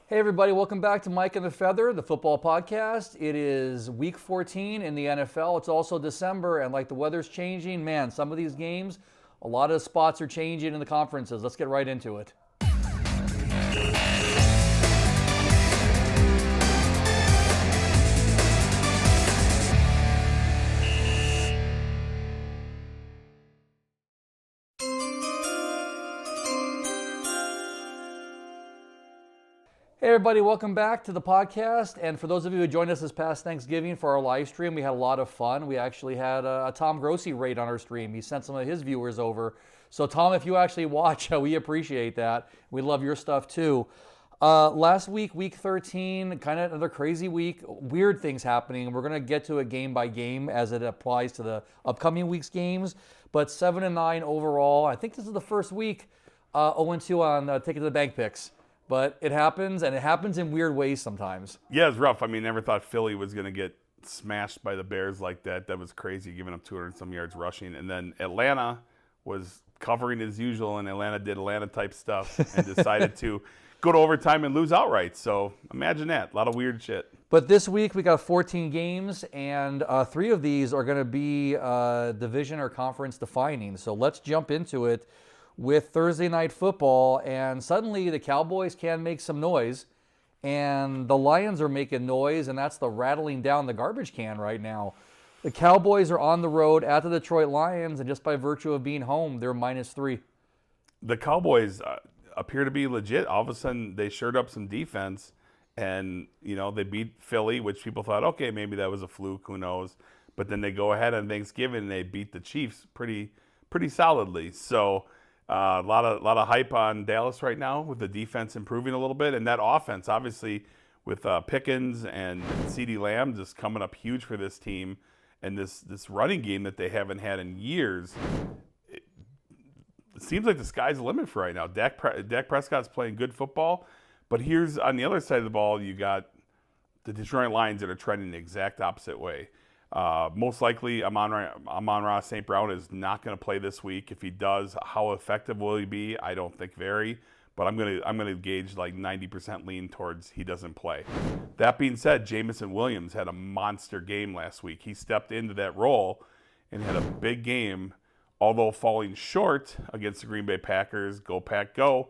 Hey everybody, welcome back to Mike and the Feather, the football podcast. It is week 14 in the NFL. It's also December, and like the weather's changing, man, some of these games, a lot of spots are changing in the conferences. Let's get right into it. Hey everybody, welcome back to the podcast. And for those of you who joined us this past Thanksgiving for our live stream, we had a lot of fun. We actually had a Tom Grossi raid on our stream. He sent some of his viewers over. So Tom, if you actually watch, we appreciate that. We love your stuff too. Last week, week 13, kind of another crazy week. Weird things happening. We're going to get to it game by game as it applies to the upcoming week's games. But 7-9 overall. I think this is the first week 0-2 on Take It to the Bank picks. But it happens, and it happens in weird ways sometimes. Yeah, it's rough. I mean, never thought Philly was going to get smashed by the Bears like that. That was crazy, giving up 200-some yards rushing. And then Atlanta was covering as usual, and Atlanta did Atlanta-type stuff and decided to go to overtime and lose outright. So imagine that. A lot of weird shit. But this week we got 14 games, and 3 of these are going to be division or conference defining. So let's jump into it with Thursday Night Football, and suddenly the Cowboys can make some noise, and the Lions are making noise, and that's the rattling down the garbage can right now. The Cowboys are on the road at the Detroit Lions, and just by virtue of being home, they're -3. The Cowboys appear to be legit. All of a sudden, they shored up some defense, and they beat Philly, which people thought, okay, maybe that was a fluke, who knows. But then they go ahead on Thanksgiving, and they beat the Chiefs pretty solidly. So a lot of hype on Dallas right now with the defense improving a little bit, and that offense, obviously, with Pickens and CeeDee Lamb just coming up huge for this team, and this running game that they haven't had in years. It seems like the sky's the limit for right now. Dak Prescott's playing good football, but here's on the other side of the ball, you got the Detroit Lions that are trending the exact opposite way. Most likely, Amon-Ra St. Brown is not going to play this week. If he does, how effective will he be? I don't think very, but I'm gonna gauge like 90% lean towards he doesn't play. That being said, Jamison Williams had a monster game last week. He stepped into that role and had a big game, although falling short against the Green Bay Packers. Go Pack, go!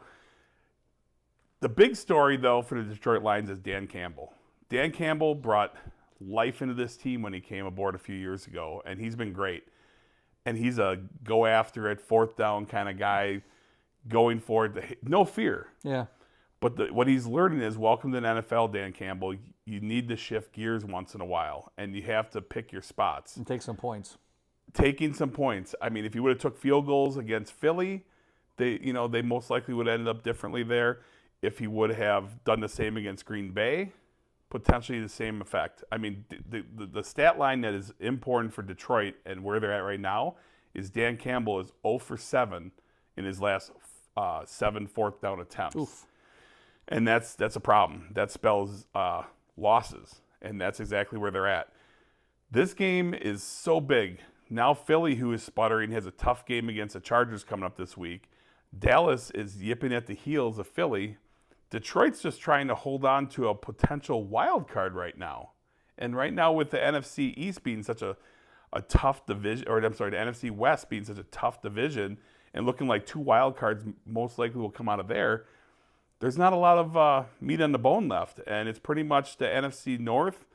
The big story though for the Detroit Lions is Dan Campbell. Dan Campbell brought life into this team when he came aboard a few years ago, and he's been great. And he's a go after it, fourth down kind of guy, going for it, no fear. Yeah. But what he's learning is, welcome to the NFL, Dan Campbell. You need to shift gears once in a while, and you have to pick your spots. And take some points. Taking some points. I mean, if you would have took field goals against Philly, they most likely would have ended up differently there. If he would have done the same against Green Bay, potentially the same effect. I mean, the stat line that is important for Detroit and where they're at right now is Dan Campbell is 0 for 7 in his last 7 fourth down attempts. Oof. And that's a problem. That spells losses, and that's exactly where they're at. This game is so big. Now Philly, who is sputtering, has a tough game against the Chargers coming up this week. Dallas is yipping at the heels of Philly. Detroit's just trying to hold on to a potential wild card right now. And right now with the NFC East being such a tough division, or I'm sorry, the NFC West being such a tough division and looking like 2 wild cards most likely will come out of there, there's not a lot of meat on the bone left. And it's pretty much the NFC North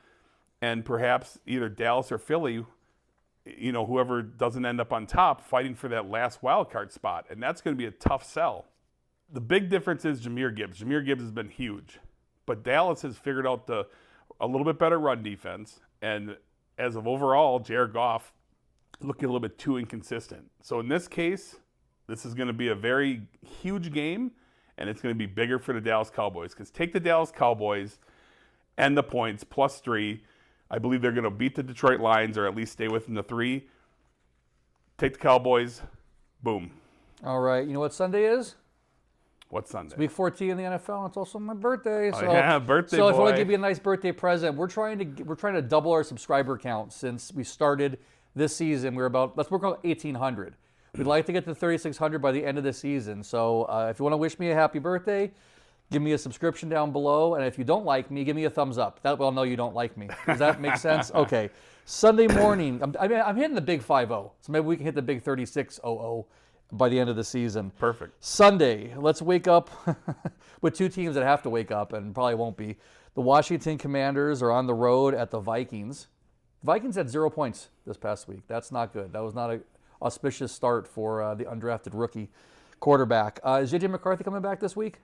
and perhaps either Dallas or Philly, whoever doesn't end up on top, fighting for that last wild card spot. And that's going to be a tough sell. The big difference is Jahmyr Gibbs. Jahmyr Gibbs has been huge. But Dallas has figured out a little bit better run defense. And as of overall, Jared Goff looking a little bit too inconsistent. So in this case, this is going to be a very huge game, and it's going to be bigger for the Dallas Cowboys. Because take the Dallas Cowboys and the points, +3. I believe they're going to beat the Detroit Lions, or at least stay within the 3. Take the Cowboys, boom. All right, you know what Sunday is? What's Sunday? It's week 14 in the NFL. It's also my birthday. So, yeah, birthday So boy. if I want to give you a nice birthday present, we're trying to double our subscriber count since we started this season. Let's work on 1,800. We'd like to get to 3,600 by the end of the season. So if you want to wish me a happy birthday, Give me a subscription down below, and if you don't like me, give me a thumbs up. That way I'll know you don't like me. Does that make sense? Okay. Sunday morning, I'm hitting the big 5-0, so maybe we can hit the big 36-0-0 by the end of the season. Perfect. Sunday, let's wake up with two teams that have to wake up and probably won't be. The Washington Commanders are on the road at the Vikings. The Vikings had 0 points this past week. That's not good. That was not an auspicious start for the undrafted rookie quarterback. Is J.J. McCarthy coming back this week?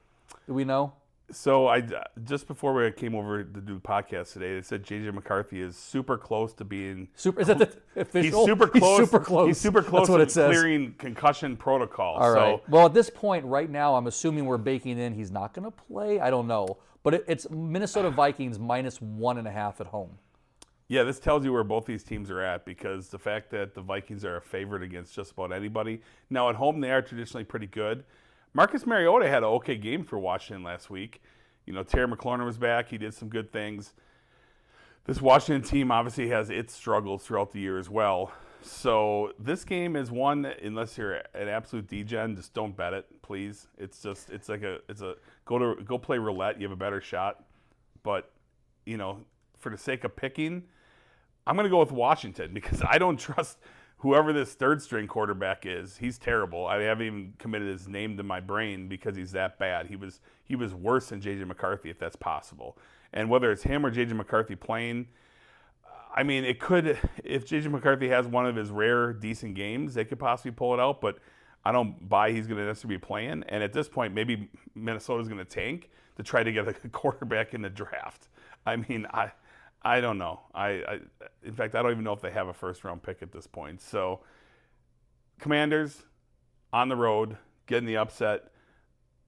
Do we know? So I just before we came over to do the podcast today, they said J.J. McCarthy is super close to being super. Is that the official? He's super close. He's super close. He's super close to clearing concussion protocol. All right. Well, at this point, right now, I'm assuming we're baking in he's not going to play. I don't know, but it's Minnesota Vikings -1.5 at home. Yeah, this tells you where both these teams are at, because the fact that the Vikings are a favorite against just about anybody. Now at home, they are traditionally pretty good. Marcus Mariota had an okay game for Washington last week. You know, Terry McLaurin was back. He did some good things. This Washington team obviously has its struggles throughout the year as well. So this game is one, unless you're an absolute degen, just don't bet it, please. It's go play roulette. You have a better shot. But, you know, for the sake of picking, I'm going to go with Washington because I don't trust whoever this third-string quarterback is. He's terrible. I haven't even committed his name to my brain because he's that bad. He was worse than J.J. McCarthy, if that's possible. And whether it's him or J.J. McCarthy playing, I mean, it could, if J.J. McCarthy has one of his rare, decent games, they could possibly pull it out, but I don't buy he's going to necessarily be playing. And at this point, maybe Minnesota's going to tank to try to get a quarterback in the draft. I mean, I don't know. In fact, I don't even know if they have a first-round pick at this point. So, Commanders on the road, getting the upset.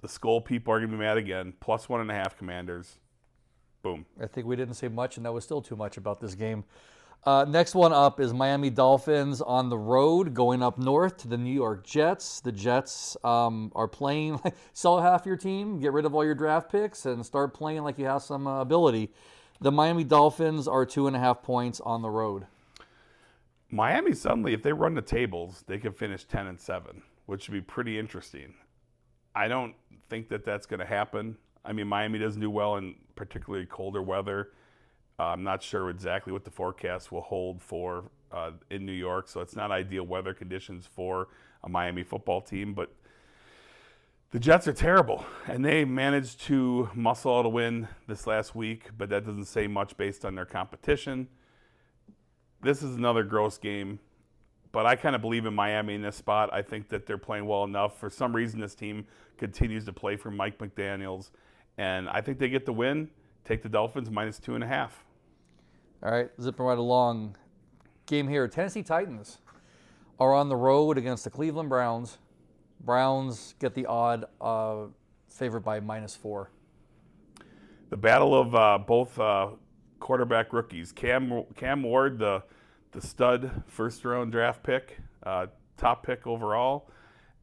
The Skull people are going to be mad again. +1.5 Commanders. Boom. I think we didn't say much, and that was still too much about this game. Next one up is Miami Dolphins on the road, going up north to the New York Jets. The Jets are playing, sell half your team, get rid of all your draft picks, and start playing like you have some ability. The Miami Dolphins are 2.5 points on the road. Miami suddenly, if they run the tables, they could finish 10-7, which would be pretty interesting. I don't think that that's going to happen. I mean, Miami doesn't do well in particularly colder weather. I'm not sure exactly what the forecast will hold for in New York, so it's not ideal weather conditions for a Miami football team, but the Jets are terrible, and they managed to muscle out a win this last week, but that doesn't say much based on their competition. This is another gross game, but I kind of believe in Miami in this spot. I think that they're playing well enough. For some reason, this team continues to play for Mike McDaniels, and I think they get the win. Take the Dolphins -2.5. All right, zipping right along. Game here, Tennessee Titans are on the road against the Cleveland Browns. Browns get the odd, favored by -4. The battle of both quarterback rookies. Cam Ward, the stud first-round draft pick, top pick overall.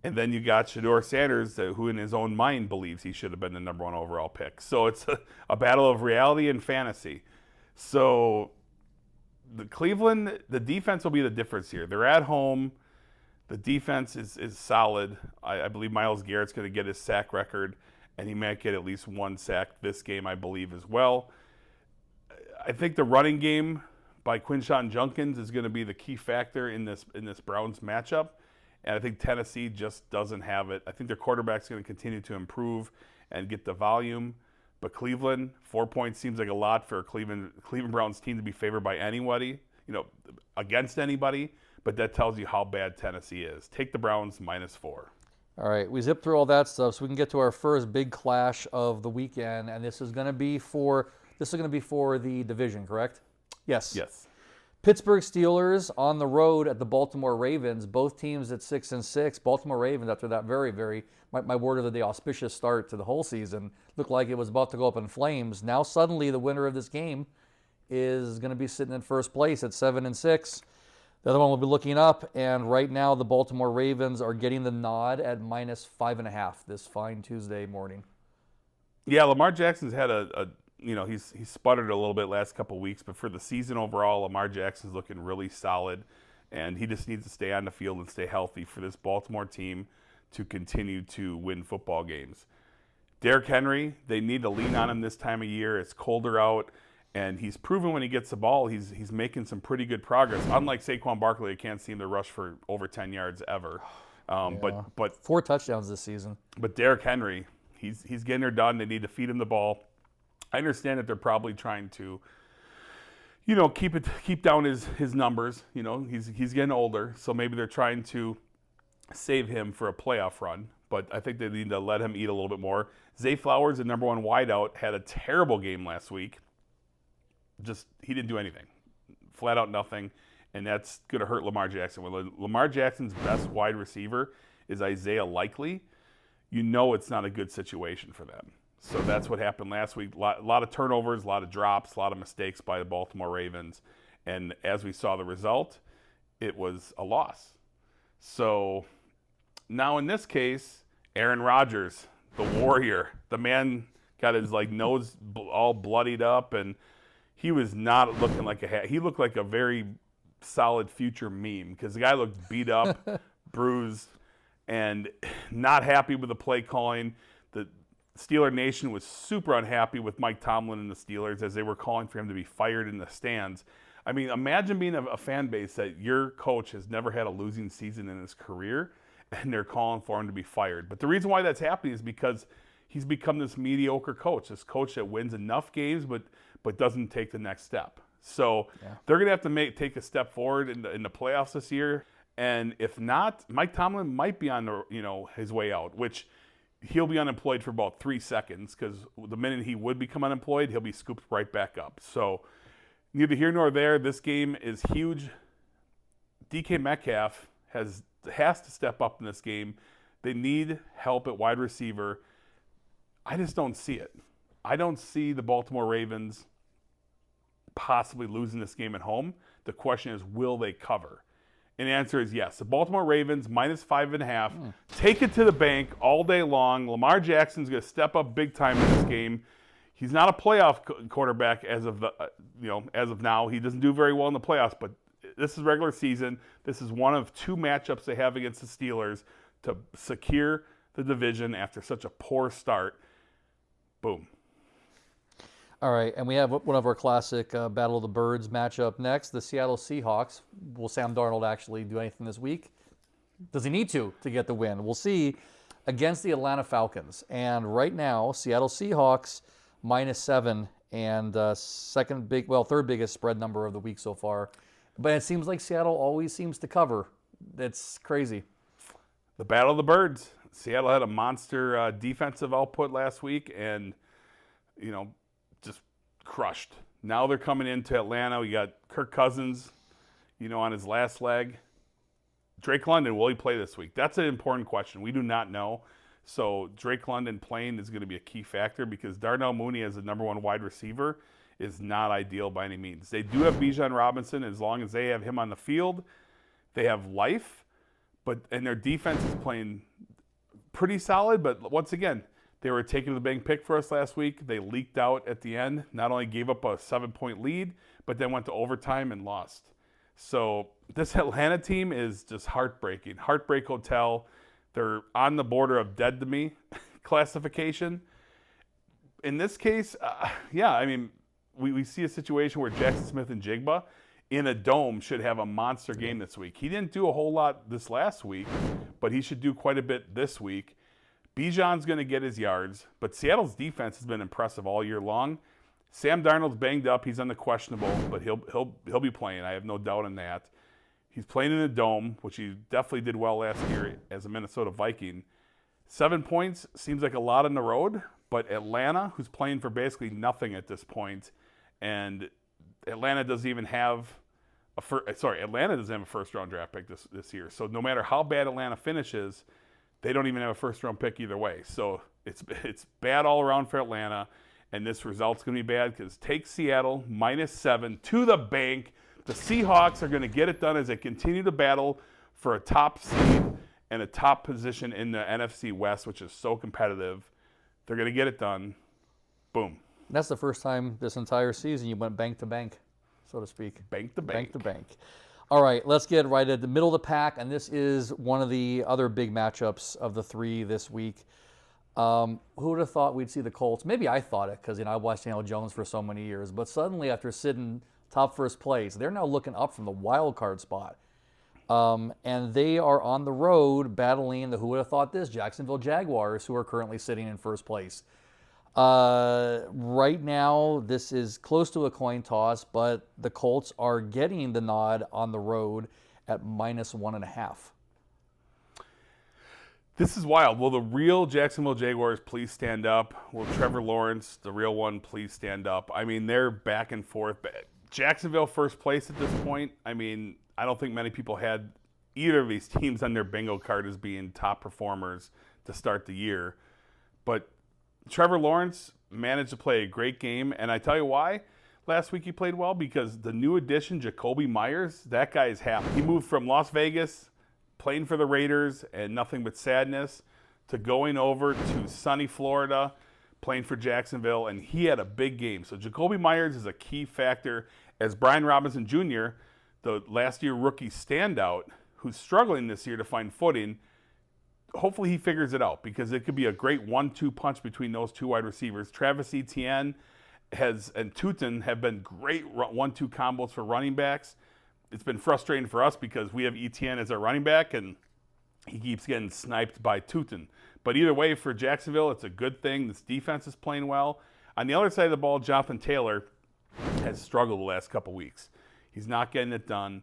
And then you got Shedeur Sanders, who in his own mind believes he should have been the number 1 overall pick. So it's a battle of reality and fantasy. So the Cleveland, the defense will be the difference here. They're at home. The defense is solid. I believe Myles Garrett's going to get his sack record, and he might get at least 1 sack this game, I believe, as well. I think the running game by Quinshon Judkins is going to be the key factor in this Browns matchup, and I think Tennessee just doesn't have it. I think their quarterback's going to continue to improve and get the volume, but Cleveland, 4 points seems like a lot for a Cleveland Browns team to be favored by anybody, against anybody. But that tells you how bad Tennessee is. Take the Browns -4. All right, we zipped through all that stuff, so we can get to our first big clash of the weekend, and this is going to be for the division, correct? Yes. Yes. Pittsburgh Steelers on the road at the Baltimore Ravens. Both teams at 6-6. Baltimore Ravens, after that very, very, my word of the day, auspicious start to the whole season, looked like it was about to go up in flames. Now suddenly the winner of this game is going to be sitting in first place at 7-6. The other one will be looking up, and right now the Baltimore Ravens are getting the nod at -5.5 this fine Tuesday morning. Yeah, Lamar Jackson's had he's sputtered a little bit last couple weeks, but for the season overall, Lamar Jackson's looking really solid, and he just needs to stay on the field and stay healthy for this Baltimore team to continue to win football games. Derrick Henry, they need to lean on him this time of year. It's colder out, and he's proven when he gets the ball, he's making some pretty good progress. Unlike Saquon Barkley, I can't seem to rush for over 10 yards ever. But 4 touchdowns this season. But Derrick Henry, he's getting her done. They need to feed him the ball. I understand that they're probably trying to, keep down his numbers. He's getting older, so maybe they're trying to save him for a playoff run. But I think they need to let him eat a little bit more. Zay Flowers, the number one wideout, had a terrible game last week. He didn't do anything, flat out nothing, and that's going to hurt Lamar Jackson. When Lamar Jackson's best wide receiver is Isaiah Likely, it's not a good situation for them. So that's what happened last week. A lot of turnovers, a lot of drops, a lot of mistakes by the Baltimore Ravens. And as we saw the result, it was a loss. So now in this case, Aaron Rodgers, the warrior, the man got his nose all bloodied up, and he was not looking like a hat. He looked like a very solid future meme because the guy looked beat up, bruised, and not happy with the play calling. The Steeler Nation was super unhappy with Mike Tomlin and the Steelers as they were calling for him to be fired in the stands. I mean, imagine being a fan base that your coach has never had a losing season in his career, and they're calling for him to be fired. But the reason why that's happening is because he's become this mediocre coach, this coach that wins enough games but doesn't take the next step. So they're going to have to take a step forward in the playoffs this year. And if not, Mike Tomlin might be on his way out, which he'll be unemployed for about 3 seconds because the minute he would become unemployed, he'll be scooped right back up. So neither here nor there. This game is huge. DK Metcalf has to step up in this game. They need help at wide receiver. I just don't see it. I don't see the Baltimore Ravens possibly losing this game at home. The question is, will they cover? And the answer is yes. The Baltimore Ravens, -5.5. Take it to the bank all day long. Lamar Jackson's going to step up big time in this game. He's not a playoff quarterback as of now. He doesn't do very well in the playoffs, but this is regular season. This is one of 2 matchups they have against the Steelers to secure the division after such a poor start. Boom. All right, and we have one of our classic Battle of the Birds matchup next, the Seattle Seahawks. Will Sam Darnold actually do anything this week? Does he need to get the win? We'll see, against the Atlanta Falcons. And right now, Seattle Seahawks -7 and third biggest spread number of the week so far. But it seems like Seattle always seems to cover. It's crazy. The Battle of the Birds. Seattle had a monster defensive output last week and, just crushed. Now they're coming into Atlanta. We got Kirk Cousins, on his last leg. Drake London, will he play this week? That's an important question. We do not know. So Drake London playing is going to be a key factor because Darnell Mooney as the number 1 wide receiver is not ideal by any means. They do have Bijan Robinson. As long as they have him on the field, they have life. And their defense is playing pretty solid. But once again, they were taking the bank pick for us last week. They leaked out at the end. Not only gave up a 7-point lead, but then went to overtime and lost. So this Atlanta team is just heartbreaking. Heartbreak Hotel. They're on the border of dead to me classification. In this case, we see a situation where Jackson Smith and Jigba in a dome should have a monster game this week. He didn't do a whole lot this last week, but he should do quite a bit this week. Bijan's going to get his yards, but Seattle's defense has been impressive all year long. Sam Darnold's banged up. He's on the questionable, but he'll be playing. I have no doubt in that. He's playing in the dome, which he definitely did well last year as a Minnesota Viking. 7 points seems like a lot on the road, but Atlanta, who's playing for basically nothing at this point, and Atlanta doesn't even have a first-round draft pick this year. So no matter how bad Atlanta finishes, they don't even have a first-round pick either way. So it's bad all around for Atlanta, and this result's going to be bad because take Seattle -7 to the bank. The Seahawks are going to get it done as they continue to battle for a top seed and a top position in the NFC West, which is so competitive. They're going to get it done. Boom. That's the first time this entire season you went bank to bank, so to speak. Bank to bank. Bank to bank. All right, let's get right at the middle of the pack, and this is one of the other big matchups of the 3 this week. Who would have thought we'd see the Colts? Maybe I thought it because I watched Daniel Jones for so many years. But suddenly, after sitting top first place, they're now looking up from the wild card spot. And they are on the road battling who would have thought this, Jacksonville Jaguars, who are currently sitting in first place. Right now, this is close to a coin toss, but the Colts are getting the nod on the road at -1.5. This is wild. Will the real Jacksonville Jaguars please stand up? Will Trevor Lawrence, the real one, please stand up? I mean, they're back and forth. Jacksonville first place at this point. I mean, I don't think many people had either of these teams on their bingo card as being top performers to start the year. But Trevor Lawrence managed to play a great game, and I tell you why. Last week he played well because the new addition, Jacoby Myers, that guy is happy. He moved from Las Vegas, playing for the Raiders and nothing but sadness, to going over to sunny Florida, playing for Jacksonville, and he had a big game. So Jacoby Myers is a key factor, as Brian Robinson Jr., the last year rookie standout, who's struggling this year to find footing. Hopefully he figures it out because it could be a great 1-2 punch between those two wide receivers. Travis Etienne and Tutin have been great 1-2 combos for running backs. It's been frustrating for us because we have Etienne as our running back and he keeps getting sniped by Tutin. But either way, for Jacksonville, it's a good thing. This defense is playing well. On the other side of the ball, Jonathan Taylor has struggled the last couple weeks. He's not getting it done.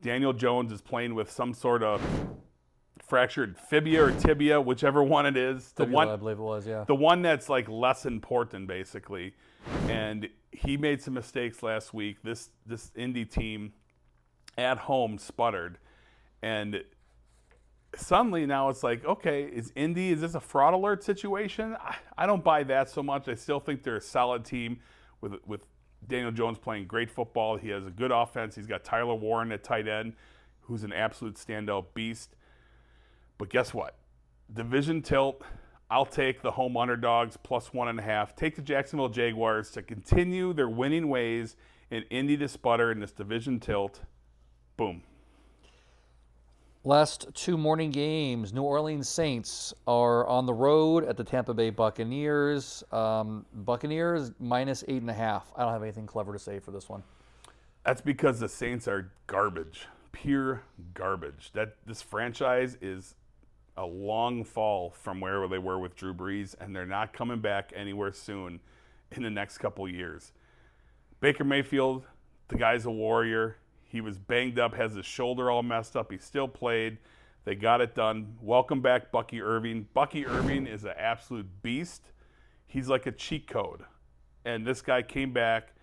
Daniel Jones is playing with some sort of fractured fibia or tibia, whichever one it is. I believe it was, yeah. The one that's like less important, basically. And he made some mistakes last week. This Indy team at home sputtered. And suddenly now it's like, okay, is this a fraud alert situation? I don't buy that so much. I still think they're a solid team with Daniel Jones playing great football. He has a good offense. He's got Tyler Warren at tight end, who's an absolute standout beast. But guess what? Division tilt. I'll take the home underdogs +1.5. Take the Jacksonville Jaguars to continue their winning ways and Indy to sputter in this division tilt. Boom. Last two morning games. New Orleans Saints are on the road at the Tampa Bay Buccaneers. Buccaneers -8.5. I don't have anything clever to say for this one. That's because the Saints are garbage. Pure garbage. This franchise is a long fall from where they were with Drew Brees, and they're not coming back anywhere soon in the next couple years. Baker Mayfield, the guy's a warrior. He was banged up, has his shoulder all messed up. He still played. They got it done. Welcome back, Bucky Irving. Bucky Irving is an absolute beast. He's like a cheat code. And this guy came back,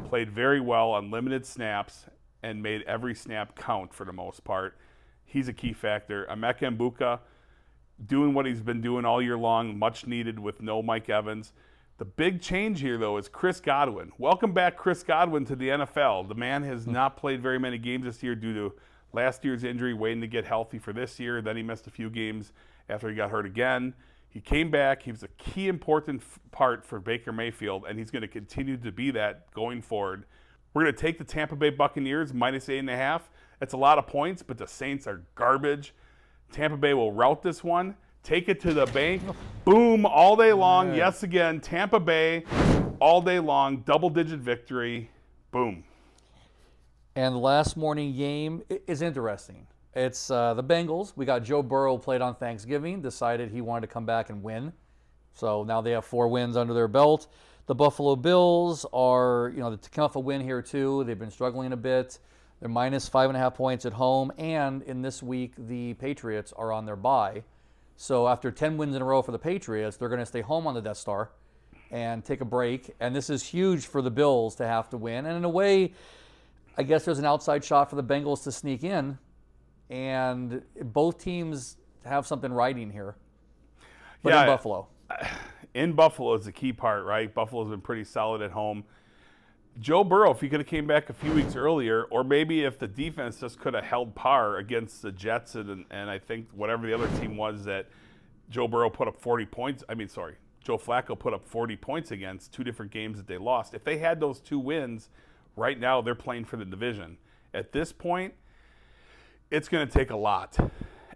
played very well on limited snaps, and made every snap count for the most part. He's a key factor. Emeka Egbuka doing what he's been doing all year long, much needed with no Mike Evans. The big change here, though, is Chris Godwin. Welcome back, Chris Godwin, to the NFL. The man has not played very many games this year due to last year's injury, waiting to get healthy for this year. Then he missed a few games after he got hurt again. He came back. He was a key important part for Baker Mayfield, and he's going to continue to be that going forward. We're going to take the Tampa Bay Buccaneers -8.5. That's a lot of points, but the Saints are garbage. Tampa Bay will rout this one. Take it to the bank. Boom, all day long. Yeah. Yes, again, Tampa Bay all day long. Double-digit victory. Boom. And the last morning game is interesting. It's the Bengals. We got Joe Burrow played on Thanksgiving, decided he wanted to come back and win. So now they have 4 wins under their belt. The Buffalo Bills are, to come off a win here too. They've been struggling a bit. They're -5.5 points at home. And in this week, the Patriots are on their bye. So after 10 wins in a row for the Patriots, they're going to stay home on the Death Star and take a break. And this is huge for the Bills to have to win. And in a way, I guess there's an outside shot for the Bengals to sneak in. And both teams have something riding here. But in Buffalo. In Buffalo is the key part, right? Buffalo's been pretty solid at home. Joe Burrow, if he could have came back a few weeks earlier, or maybe if the defense just could have held par against the Jets and I think whatever the other team was that Joe Burrow put up 40 points. Joe Flacco put up 40 points against 2 different games that they lost. If they had those 2 wins, right now they're playing for the division. At this point, it's going to take a lot.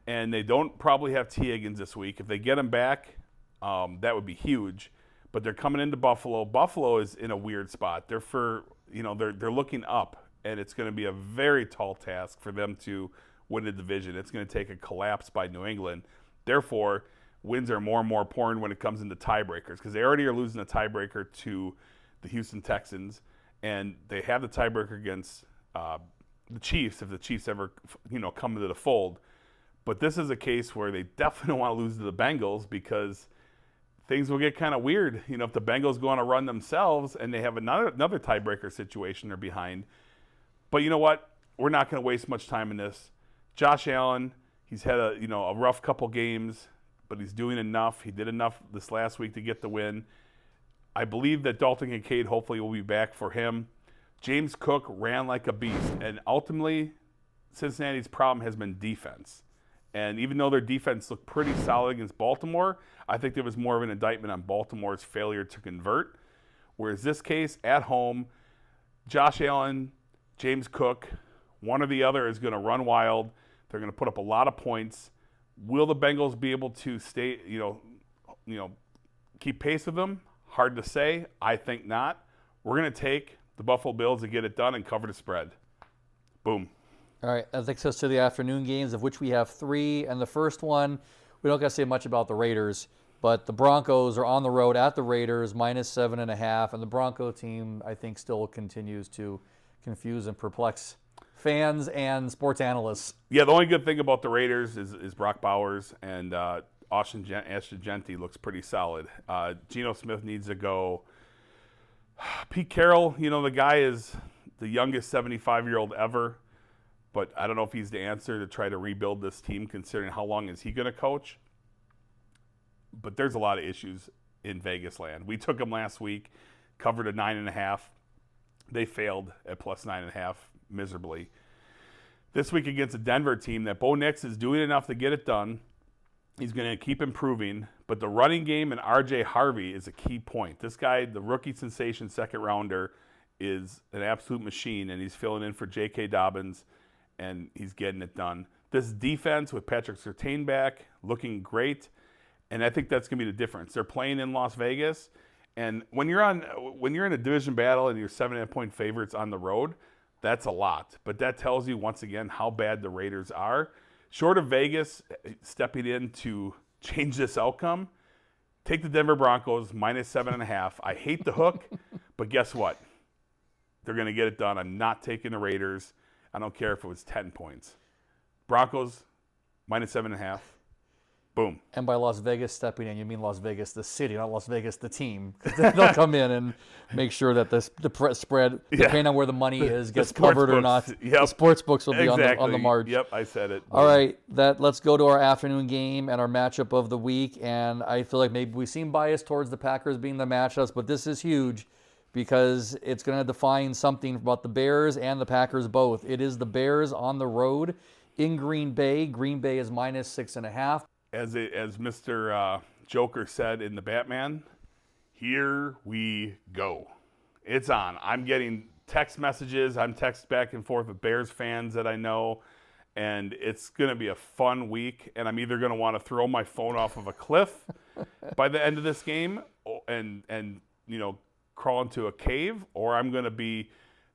And they don't probably have T. Higgins this week. If they get him back, That would be huge. But they're coming into Buffalo. Buffalo is in a weird spot. They're looking up, and it's going to be a very tall task for them to win the division. It's going to take a collapse by New England. Therefore, wins are more and more important when it comes into tiebreakers, because they already are losing a tiebreaker to the Houston Texans, and they have the tiebreaker against the Chiefs if the Chiefs ever come into the fold. But this is a case where they definitely don't want to lose to the Bengals, because things will get kind of weird. If the Bengals go on a run themselves and they have another tiebreaker situation they're behind. But you know what? We're not going to waste much time in this. Josh Allen, he's had a rough couple games, but he's doing enough. He did enough this last week to get the win. I believe that Dalton Kincaid hopefully will be back for him. James Cook ran like a beast, and ultimately Cincinnati's problem has been defense. And even though their defense looked pretty solid against Baltimore, I think there was more of an indictment on Baltimore's failure to convert. Whereas this case, at home, Josh Allen, James Cook, one or the other is going to run wild. They're going to put up a lot of points. Will the Bengals be able to stay, keep pace with them? Hard to say. I think not. We're going to take the Buffalo Bills to get it done and cover the spread. Boom. All right, that takes us to the afternoon games, of which we have 3. And the first one, we don't got to say much about the Raiders, but the Broncos are on the road at the Raiders, -7.5. And the Bronco team, I think, still continues to confuse and perplex fans and sports analysts. Yeah, the only good thing about the Raiders is Brock Bowers, and Ashton Jeanty looks pretty solid. Geno Smith needs to go. Pete Carroll, the guy is the youngest 75-year-old ever. But I don't know if he's the answer to try to rebuild this team, considering how long is he going to coach. But there's a lot of issues in Vegas land. We took them last week, covered a 9.5. They failed at plus 9.5 miserably. This week against a Denver team that Bo Nix is doing enough to get it done. He's going to keep improving. But the running game and R.J. Harvey is a key point. This guy, the rookie sensation second rounder, is an absolute machine, and he's filling in for J.K. Dobbins. And he's getting it done. This defense with Patrick Surtain back, looking great, and I think that's going to be the difference. They're playing in Las Vegas, and when you're in a division battle and you're 7.5-point favorites on the road, that's a lot. But that tells you once again how bad the Raiders are. Short of Vegas stepping in to change this outcome, take the Denver Broncos -7.5. I hate the hook, but guess what? They're going to get it done. I'm not taking the Raiders. I don't care if it was 10 points. Broncos, -7.5. Boom. And by Las Vegas stepping in, you mean Las Vegas, the city, not Las Vegas, the team. They'll come in and make sure that the spread, depending on where the money is, gets covered or not. Yep. The sports books will be exactly. on the march. Yep, I said it. All right, let's go to our afternoon game and our matchup of the week. And I feel like maybe we seem biased towards the Packers being the matchups, but this is huge, because it's going to define something about the Bears and the Packers both. It is the Bears on the road in Green Bay. Green Bay is -6.5. As Mr. Joker said in the Batman, here we go. It's on. I'm getting text messages. I'm texting back and forth with Bears fans that I know, and it's going to be a fun week. And I'm either going to want to throw my phone off of a cliff by the end of this game and crawl into a cave, or I'm going to be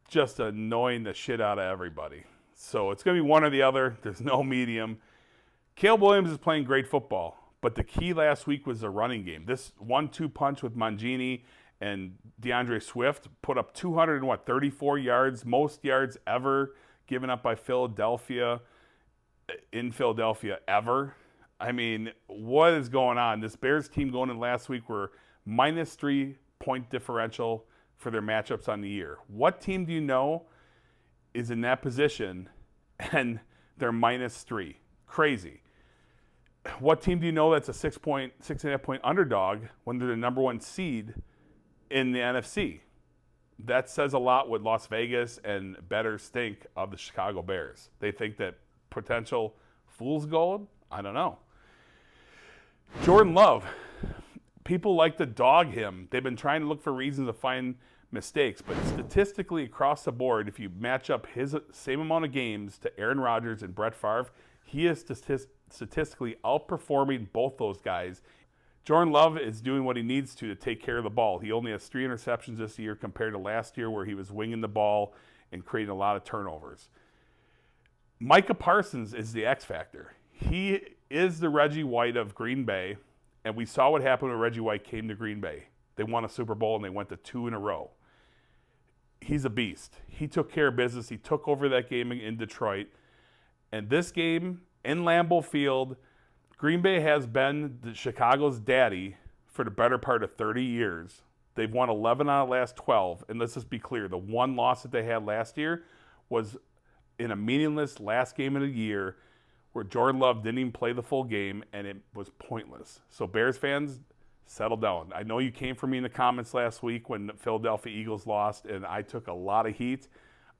just annoying the shit out of everybody. So it's going to be one or the other. There's no medium. Caleb Williams is playing great football, but the key last week was the running game. This 1-2 punch with Mangini and DeAndre Swift put up 234 yards, most yards ever given up by Philadelphia in Philadelphia ever. I mean, what is going on? This Bears team going in last week were -3 point differential for their matchups on the year. What team do you know is in that position and they're -3? Crazy. What team do you know that's a 6.5 point underdog when they're the number 1 seed in the NFC? That says a lot what Las Vegas and bettors think of the Chicago Bears. They think that potential fool's gold? I don't know. Jordan Love. People like to dog him. They've been trying to look for reasons to find mistakes, but statistically across the board, if you match up his same amount of games to Aaron Rodgers and Brett Favre, he is statistically outperforming both those guys. Jordan Love is doing what he needs to take care of the ball. He only has 3 interceptions this year compared to last year where he was winging the ball and creating a lot of turnovers. Micah Parsons is the X factor. He is the Reggie White of Green Bay, and we saw what happened when Reggie White came to Green Bay. They won a Super Bowl, and they went to 2 in a row. He's a beast. He took care of business. He took over that game in Detroit. And this game in Lambeau Field, Green Bay has been Chicago's daddy for the better part of 30 years. They've won 11 out of the last 12. And let's just be clear, the one loss that they had last year was in a meaningless last game of the year where Jordan Love didn't even play the full game, and it was pointless. So Bears fans, settle down. I know you came for me in the comments last week when the Philadelphia Eagles lost, and I took a lot of heat.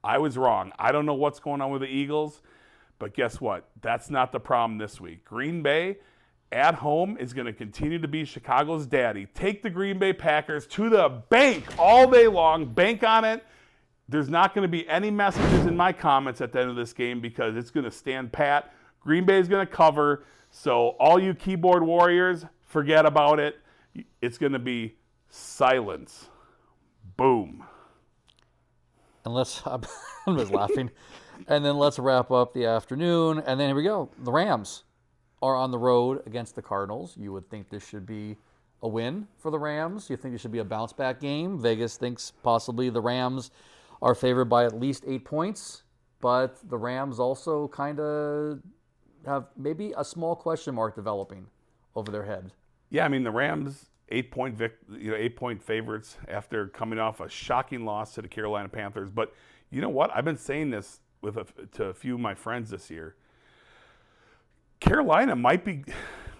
I was wrong. I don't know what's going on with the Eagles. But guess what? That's not the problem this week. Green Bay at home is going to continue to be Chicago's daddy. Take the Green Bay Packers to the bank all day long. Bank on it. There's not going to be any messages in my comments at the end of this game because it's going to stand pat. Green Bay is going to cover. So all you keyboard warriors, forget about it. It's going to be silence. Boom. And I'm just laughing. And then let's wrap up the afternoon. And then here we go. The Rams are on the road against the Cardinals. You would think this should be a win for the Rams. You think it should be a bounce-back game. Vegas thinks possibly the Rams are favored by at least 8 points. But the Rams also kind of have maybe a small question mark developing over their head. Yeah, I mean, the Rams, 8-point favorites after coming off a shocking loss to the Carolina Panthers. But you know what? I've been saying this to a few of my friends this year. Carolina might be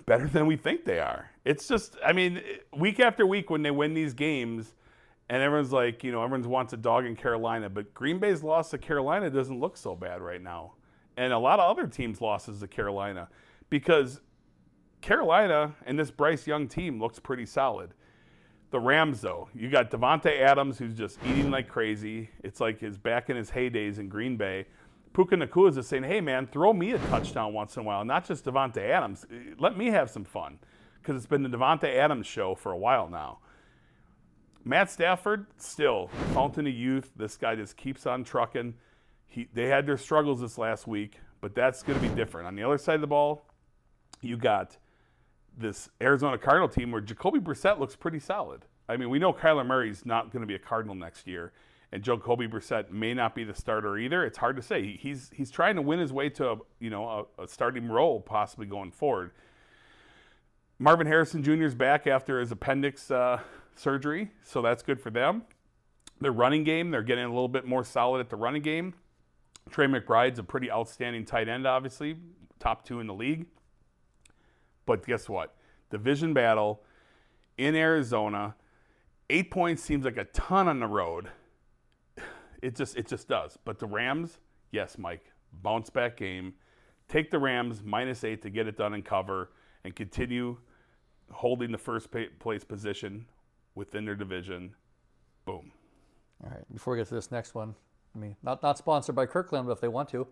better than we think they are. It's just, I mean, week after week when they win these games, and everyone's like, everyone wants a dog in Carolina, but Green Bay's loss to Carolina doesn't look so bad right now. And a lot of other teams' losses to Carolina because Carolina and this Bryce Young team looks pretty solid. The Rams, though, you got Devontae Adams, who's just eating like crazy. It's like his back in his heydays in Green Bay. Puka Nacua is just saying, hey, man, throw me a touchdown once in a while, not just Devontae Adams. Let me have some fun because it's been the Devontae Adams show for a while now. Matt Stafford, still, fountain of youth. This guy just keeps on trucking. They had their struggles this last week, but that's going to be different. On the other side of the ball, you got this Arizona Cardinal team where Jacoby Brissett looks pretty solid. I mean, we know Kyler Murray's not going to be a Cardinal next year, and Jacoby Brissett may not be the starter either. It's hard to say. He's trying to win his way to a starting role possibly going forward. Marvin Harrison Jr. is back after his appendix surgery, so that's good for them. Their running game, they're getting a little bit more solid at the running game. Trey McBride's a pretty outstanding tight end, obviously, top 2 in the league. But guess what? Division battle in Arizona. 8 points seems like a ton on the road. It just does. But the Rams, yes, Mike, bounce back game. Take the Rams -8 to get it done and cover and continue holding the first place position within their division. Boom. All right. Before we get to this next one, I mean, not sponsored by Kirkland, but if they want to.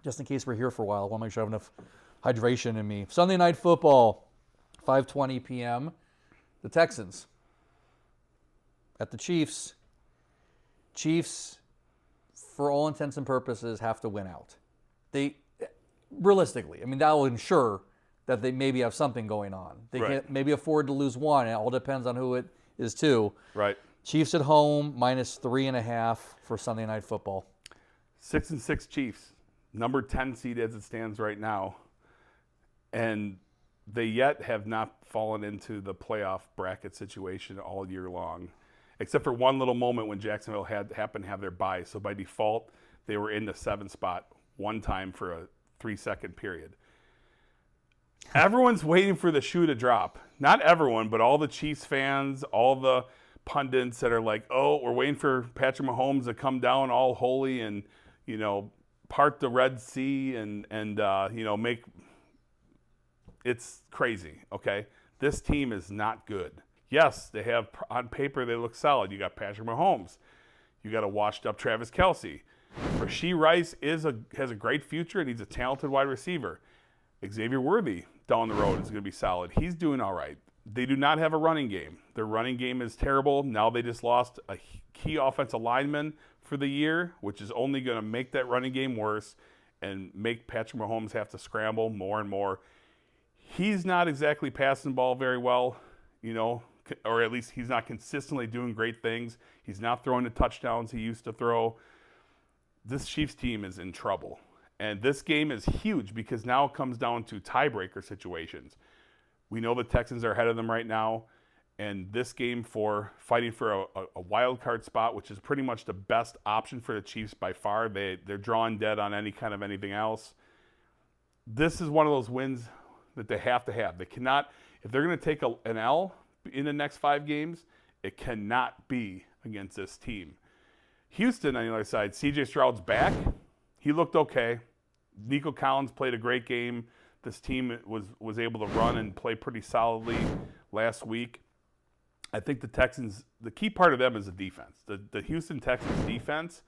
Just in case we're here for a while, I want to make sure I have enough hydration in me. Sunday Night Football, 5:20 p.m. The Texans at the Chiefs. Chiefs, for all intents and purposes, have to win out. They, realistically, I mean, that will ensure that they maybe have something going on. They can't maybe afford to lose one. It all depends on who it is too. Right. Chiefs at home, -3.5 for Sunday Night Football. 6-6 Chiefs. Number 10 seed as it stands right now. And they yet have not fallen into the playoff bracket situation all year long, except for one little moment when Jacksonville happened to have their bye. So by default, they were in the 7th spot one time for a 3-second period. Everyone's waiting for the shoe to drop. Not everyone, but all the Chiefs fans, all the pundits that are like, oh, we're waiting for Patrick Mahomes to come down all holy and, part the Red Sea and make – it's crazy, okay? This team is not good. Yes, they have – on paper they look solid. You got Patrick Mahomes. You got a washed-up Travis Kelce. Rashee Rice has a great future and he's a talented wide receiver. Xavier Worthy down the road is going to be solid. He's doing all right. They do not have a running game. Their running game is terrible. Now they just lost a key offensive lineman for the year, which is only going to make that running game worse and make Patrick Mahomes have to scramble more and more. He's not exactly passing the ball very well, or at least he's not consistently doing great things. He's not throwing the touchdowns he used to throw. This Chiefs team is in trouble. And this game is huge because now it comes down to tiebreaker situations. We know the Texans are ahead of them right now. And this game for fighting for a wild card spot, which is pretty much the best option for the Chiefs by far. They're drawing dead on any kind of anything else. This is one of those wins that they have to have. They cannot, if they're going to take an L in the next 5 games, it cannot be against this team. Houston, on the other side, CJ Stroud's back. He looked okay. Nico Collins played a great game. This team was able to run and play pretty solidly last week. I think the Texans, the key part of them is the defense. The Houston Texans defense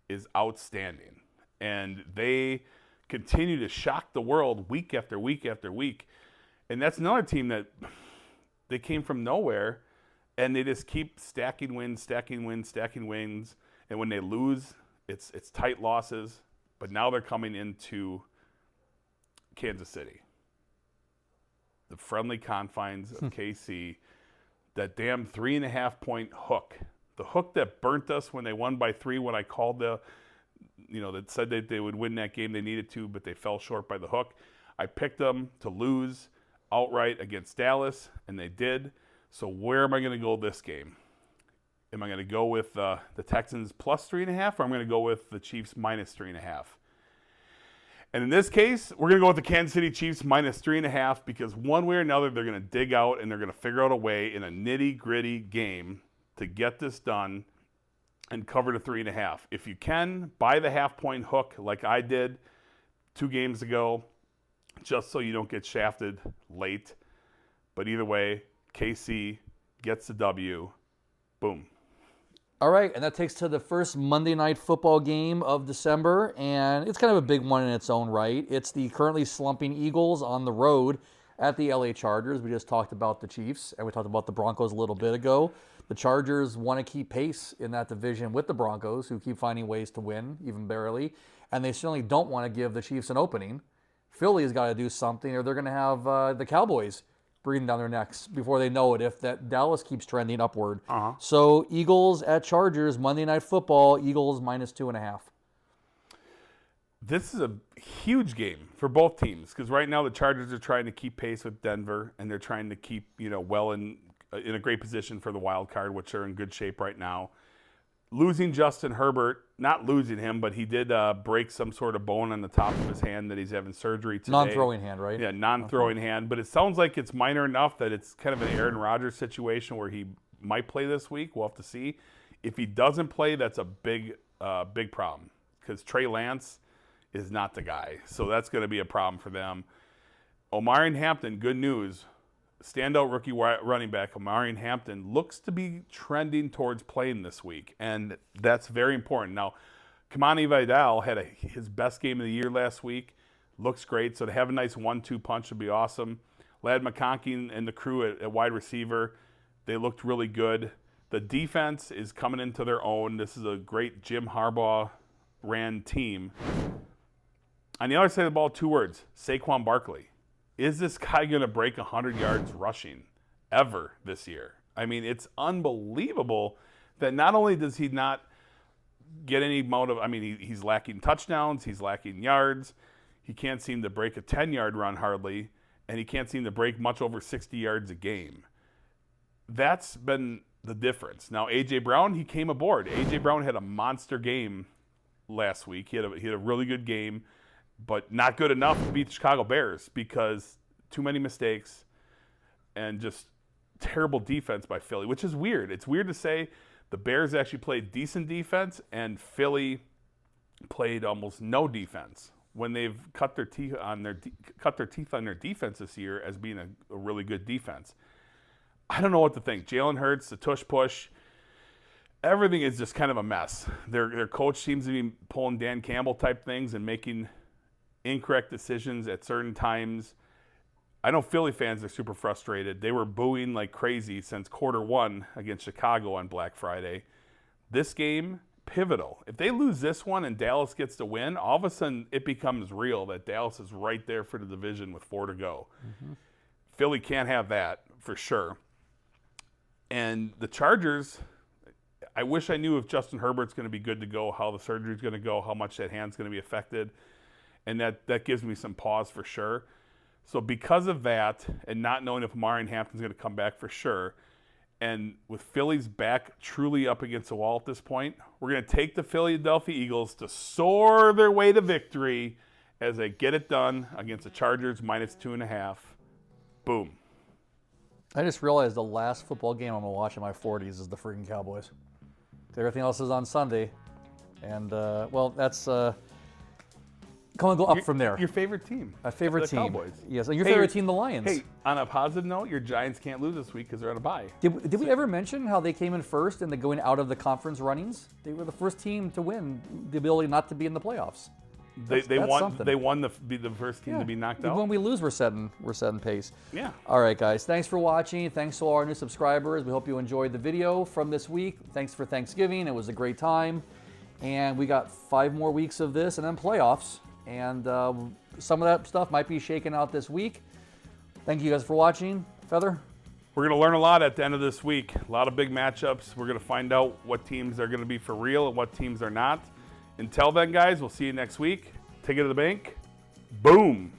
is outstanding. And they continue to shock the world week after week after week. And that's another team that they came from nowhere, and they just keep stacking wins. And when they lose, it's tight losses. But now they're coming into Kansas City, the friendly confines of KC. That damn 3.5-point hook, the hook that burnt us when they won by 3. When I called that said that they would win that game, they needed to, but they fell short by the hook. I picked them to lose outright against Dallas, and they did. So where am I going to go this game? Am I going to go with the Texans plus 3.5, or I'm going to go with the Chiefs minus 3.5? And in this case, we're going to go with the Kansas City Chiefs minus 3.5 because one way or another, they're going to dig out and they're going to figure out a way in a nitty-gritty game to get this done and cover the 3.5. If you can, buy the half-point hook like I did 2 games ago, just so you don't get shafted late. But either way, KC gets the W. Boom. All right, and that takes to the first Monday Night Football game of December, and it's kind of a big one in its own right. It's the currently slumping Eagles on the road at the LA Chargers. We just talked about the Chiefs, and we talked about the Broncos a little bit ago. The Chargers want to keep pace in that division with the Broncos, who keep finding ways to win, even barely, and they certainly don't want to give the Chiefs an opening. Philly's got to do something, or they're going to have the Cowboys breathing down their necks before they know it if that Dallas keeps trending upward. So Eagles at Chargers, Monday Night Football, Eagles minus 2.5. This is a huge game for both teams because right now the Chargers are trying to keep pace with Denver, and they're trying to keep well in a great position for the wild card, which are in good shape right now. Losing Justin Herbert, not losing him, but he did break some sort of bone on the top of his hand that he's having surgery today. Non-throwing hand, right? Yeah, non-throwing hand. But it sounds like it's minor enough that it's kind of an Aaron Rodgers situation where he might play this week. We'll have to see. If he doesn't play, that's a big problem because Trey Lance is not the guy. So that's going to be a problem for them. Omarion Hampton, good news. Standout rookie running back Omarion Hampton looks to be trending towards playing this week, and that's very important. Now, Kamani Vidal had his best game of the year last week. Looks great, so to have a nice 1-2 punch would be awesome. Ladd McConkey and the crew at wide receiver, they looked really good. The defense is coming into their own. This is a great Jim Harbaugh ran team. On the other side of the ball, 2 words, Saquon Barkley. Is this guy going to break 100 yards rushing ever this year? I mean, it's unbelievable that not only does he not get any amount of, he's lacking touchdowns, he's lacking yards, he can't seem to break a 10-yard run hardly, and he can't seem to break much over 60 yards a game. That's been the difference. Now, A.J. Brown, he came aboard. A.J. Brown had a monster game last week. He had a really good game, but not good enough to beat the Chicago Bears because too many mistakes and just terrible defense by Philly, which is weird. It's weird to say the Bears actually played decent defense and Philly played almost no defense when they've cut their teeth on their defense this year as being a really good defense. I don't know what to think. Jalen Hurts, the tush push, everything is just kind of a mess. Their coach seems to be pulling Dan Campbell type things and making incorrect decisions at certain times. I know Philly fans are super frustrated. They were booing like crazy since quarter one against Chicago on Black Friday. This game, pivotal. If they lose this one and Dallas gets to win, all of a sudden it becomes real that Dallas is right there for the division with 4 to go. Mm-hmm. Philly can't have that for sure. And the Chargers, I wish I knew if Justin Herbert's going to be good to go, how the surgery's going to go, how much that hand's going to be affected. And that gives me some pause for sure. So because of that, and not knowing if Marion Hampton's going to come back for sure, and with Philly's back truly up against the wall at this point, we're going to take the Philadelphia Eagles to soar their way to victory as they get it done against the Chargers -2.5. Boom. I just realized the last football game I'm going to watch in my 40s is the freaking Cowboys. Everything else is on Sunday. And, that's... Come and go up from there. Your favorite team. My favorite the team. Cowboys. Yes, and your favorite team, the Lions. Hey, on a positive note, your Giants can't lose this week because they're on a bye. Did we ever mention how they came in first in the going out of the conference runnings? They were the first team to win the ability not to be in the playoffs. They won. Something. They won the first team to be knocked out. When we lose, we're setting pace. Yeah. All right, guys. Thanks for watching. Thanks to all our new subscribers. We hope you enjoyed the video from this week. Thanks for Thanksgiving. It was a great time, and we got 5 more weeks of this, and then playoffs. And some of that stuff might be shaken out this week. Thank you guys for watching. Feather? We're going to learn a lot at the end of this week. A lot of big matchups. We're going to find out what teams are going to be for real and what teams are not. Until then, guys, we'll see you next week. Take it to the bank. Boom.